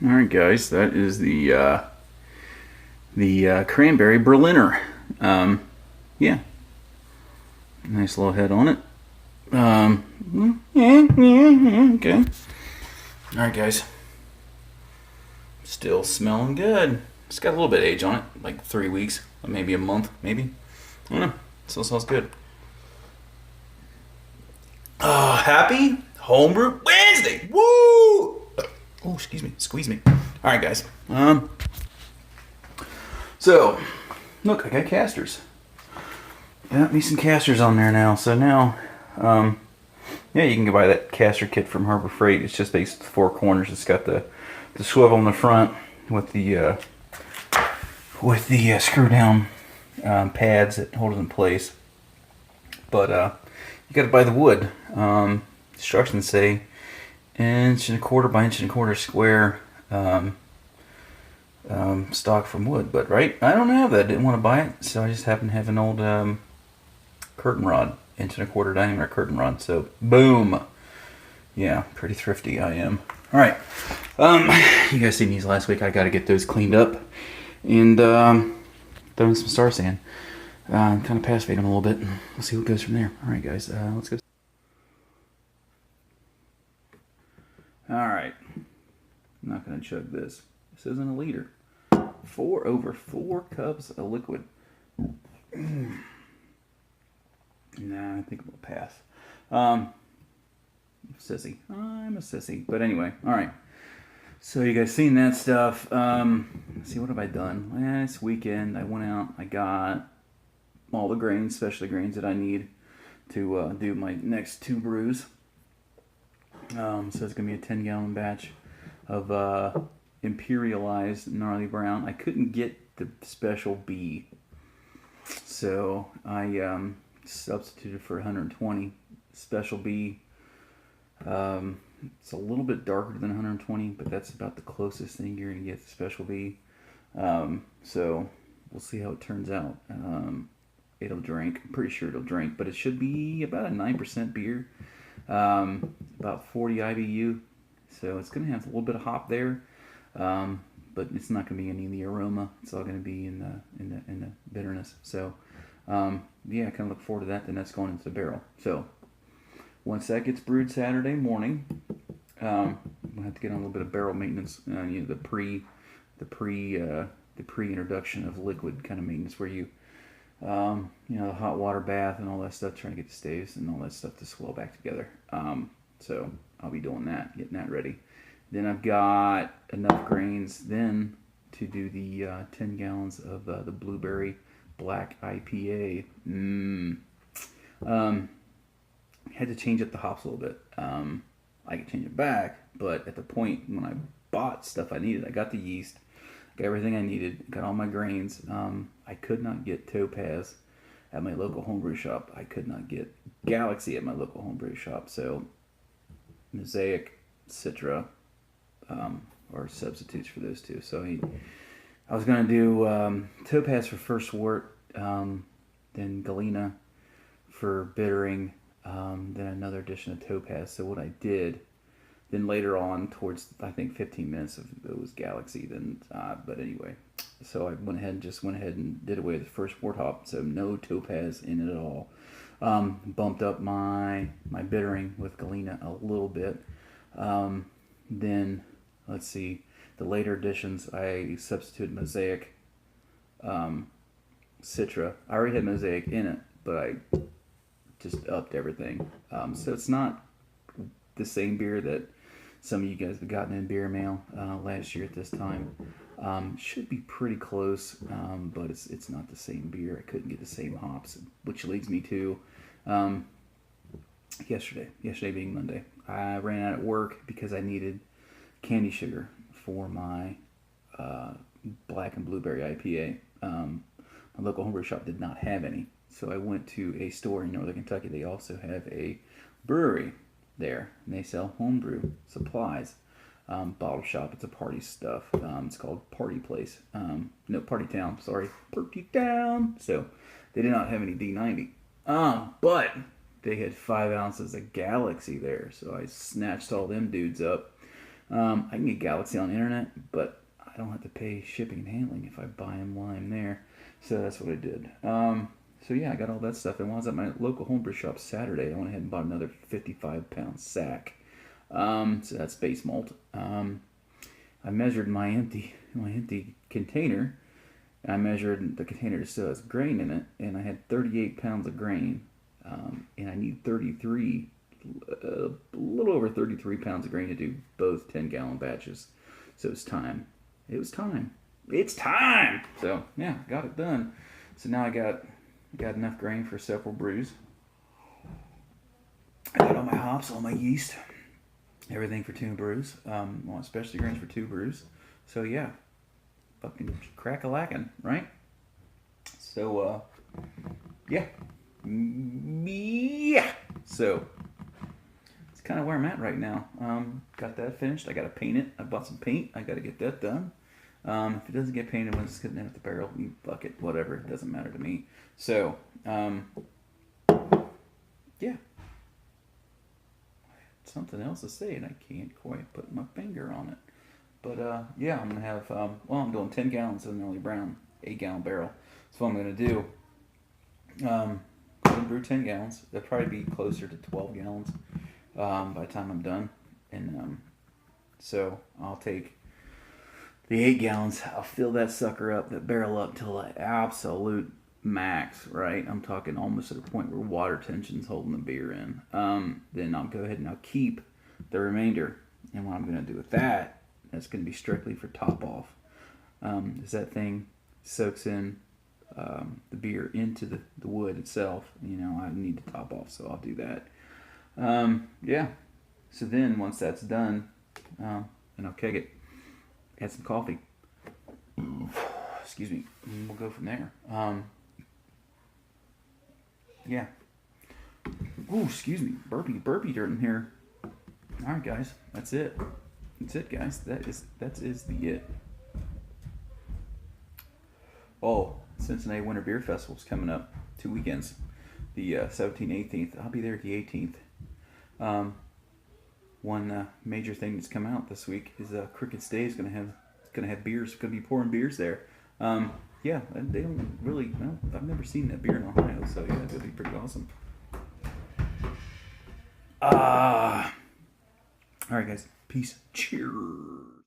All right, guys, that is the cranberry Berliner. Yeah, nice little head on it. Yeah, okay. All right, guys, still smelling good. It's got a little bit of age on it, like 3 weeks, maybe a month, maybe. I don't know. Still smells good. Happy Homebrew Wednesday! Woo! Oh, excuse me, squeeze me. All right, guys. So, look, I got casters. Got me some casters on there now. So now, yeah, you can buy that caster kit from Harbor Freight. It's just based 4 corners. It's got the swivel in the front with the screw down pads that hold it in place. But you got to buy the wood. Instructions say 1.25 by 1.25 square. Stock from wood, but right, I don't have that. Didn't want to buy it, so I just happen to have an old curtain rod, 1.25 diameter curtain rod. So boom, yeah, pretty thrifty I am. All right, you guys seen these last week. I got to get those cleaned up and throw in some star sand. Kind of pass fade them a little bit. We'll see what goes from there. All right, guys, let's go. All right, I'm not gonna chug this. This isn't a liter. 4 cups of liquid. Nah, I think I'm gonna pass. Sissy. I'm a sissy. But anyway, all right. So you guys seen that stuff? Let's see, what have I done? Last weekend I went out. I got all the grains, especially grains that I need to do my next 2 brews. So it's gonna be a 10-gallon batch of imperialized gnarly brown. I couldn't get the special B, so I substituted for 120 special B. It's a little bit darker than 120, but that's about the closest thing you're gonna get to special B. So we'll see how it turns out. It'll drink. I'm pretty sure it'll drink, but it should be about a 9% beer, about 40 IBU. So it's gonna have a little bit of hop there. But it's not going to be any of the aroma. It's all going to be in the bitterness. So, yeah, I kind of look forward to that. Then that's going into the barrel. So, once that gets brewed Saturday morning, we'll have to get on a little bit of barrel maintenance. The pre-introduction of liquid kind of maintenance, where you, the hot water bath and all that stuff, trying to get the staves and all that stuff to swell back together. So I'll be doing that, getting that ready. Then I've got enough grains then to do the 10 gallons of the blueberry black IPA. Had to change up the hops a little bit. I could change it back, but at the point when I bought stuff I needed, I got the yeast, got everything I needed, got all my grains. I could not get Topaz at my local homebrew shop. I could not get Galaxy at my local homebrew shop. So Mosaic, Citra, or substitutes for those two. So I was going to do Topaz for first wort, then Galena for bittering, then another edition of Topaz. So what I did, then later on towards, I think 15 minutes of it was Galaxy. Then, but anyway, so I went ahead and did away with the first wort hop. So no Topaz in it at all. Bumped up my bittering with Galena a little bit. Then, let's see, the later editions, I substituted Mosaic, Citra. I already had Mosaic in it, but I just upped everything. So it's not the same beer that some of you guys have gotten in beer mail last year at this time. Should be pretty close, but it's not the same beer. I couldn't get the same hops, which leads me to yesterday being Monday. I ran out at work because I needed candy sugar for my black and blueberry IPA. My local homebrew shop did not have any, so I went to a store in Northern Kentucky. They also have a brewery there, and they sell homebrew supplies. Bottle shop. It's a party stuff. It's called Party Place. No, Party Town. Sorry, Party Town. So they did not have any D90. But they had 5 ounces of Galaxy there, so I snatched all them dudes up. I can get Galaxy on the internet, but I don't have to pay shipping and handling if I buy them while I'm there. So that's what I did. So yeah, I got all that stuff. And while I was at my local homebrew shop Saturday, I went ahead and bought another 55-pound sack. So that's base malt. I measured my empty container. I measured the container still has grain in it, and I had 38 pounds of grain, and I need 33, a little over 33 pounds of grain to do both 10-gallon batches. So it's time. It was time. It's time. So yeah, got it done. So now I got enough grain for several brews. I got all my hops, all my yeast, everything for 2 brews. Well, specialty grains for 2 brews. So yeah, fucking crack-a-lackin', right? So yeah. So it's kind of where I'm at right now. Got that finished. I got to paint it. I bought some paint. I got to get that done. If it doesn't get painted when it's sitting at the barrel, you fuck it, whatever. It doesn't matter to me. So yeah. Something else to say, and I can't quite put my finger on it. But yeah, I'm gonna have. I'm doing 10 gallons of an early brown, 8-gallon barrel. So what I'm gonna do. I'm gonna brew 10 gallons. That'll probably be closer to 12 gallons by the time I'm done. And so I'll take the 8 gallons. I'll fill that sucker up, that barrel up till the absolute max. Right, I'm talking almost to the point where water tension's holding the beer in. Then I'll go ahead and I'll keep the remainder. And what I'm gonna do with that, that's gonna be strictly for top off. As that thing soaks in the beer into the wood itself, I need to top off, so I'll do that. Yeah. So then once that's done, and I'll keg it, add some coffee. Excuse me. And we'll go from there. Yeah. Ooh, excuse me. Burpy dirt in here. All right, guys. That's it. That's it, guys. That is the it. Oh, Cincinnati Winter Beer Festival's coming up 2 weekends. The 17th, 18th. I'll be there at the 18th. One major thing that's come out this week is Crickett's Day is gonna have beers. Gonna be pouring beers there. Yeah, they don't really. Well, I've never seen that beer in Ohio, so yeah, it'll be pretty awesome. All right, guys. Peace. Cheers.